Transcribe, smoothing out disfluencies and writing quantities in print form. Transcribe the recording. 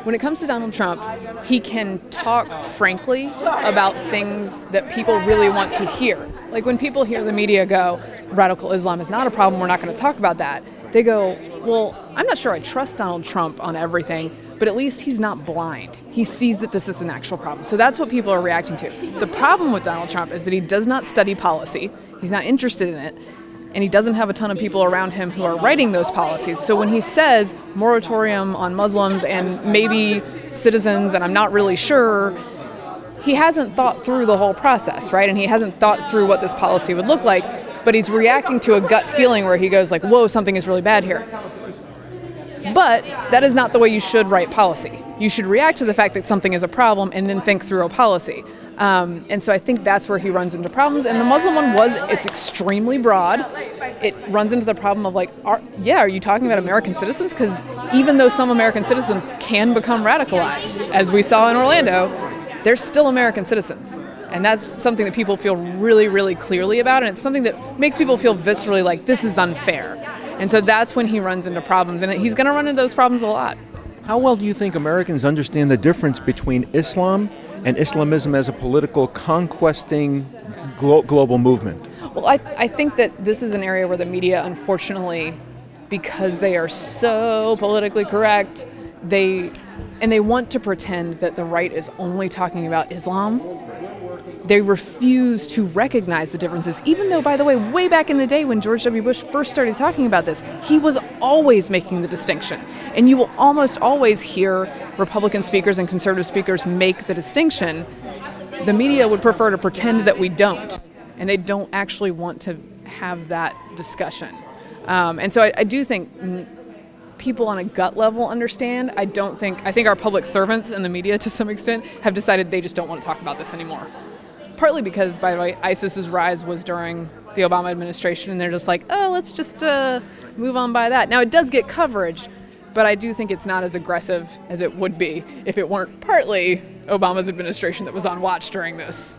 When it comes to Donald Trump, he can talk frankly about things that people really want to hear. Like when people hear the media go, radical Islam is not a problem, we're not going to talk about that. They go, well, I'm not sure I trust Donald Trump on everything, but at least he's not blind. He sees that this is an actual problem. So that's what people are reacting to. The problem with Donald Trump is that he does not study policy. He's not interested in it. And he doesn't have a ton of people around him who are writing those policies. So when he says moratorium on Muslims and maybe citizens, and I'm not really sure, he hasn't thought through the whole process, right? And he hasn't thought through what this policy would look like, but he's reacting to a gut feeling where he goes like, whoa, something is really bad here. But that is not the way you should write policy. You should react to the fact that something is a problem and then think through a policy. And so I think that's where he runs into problems. And the Muslim one it's extremely broad. It runs into the problem of like, are you talking about American citizens? Because even though some American citizens can become radicalized, as we saw in Orlando, they're still American citizens. And that's something that people feel really, really clearly about. And it's something that makes people feel viscerally like this is unfair. And so that's when he runs into problems. And he's going to run into those problems a lot. How well do you think Americans understand the difference between Islam and Islamism as a political conquesting global movement? Well, I think that this is an area where the media, unfortunately, because they are so politically correct, they want to pretend that the right is only talking about Islam. They refuse to recognize the differences, even though, by the way, way back in the day when George W. Bush first started talking about this, he was always making the distinction. And you will almost always hear Republican speakers and conservative speakers make the distinction. The media would prefer to pretend that we don't, and they don't actually want to have that discussion. And so I do think people on a gut level understand. I think our public servants and the media to some extent have decided they just don't want to talk about this anymore. Partly because, by the way, ISIS's rise was during the Obama administration, and they're just like, oh, let's just move on by that. Now, it does get coverage, but I do think it's not as aggressive as it would be if it weren't partly Obama's administration that was on watch during this.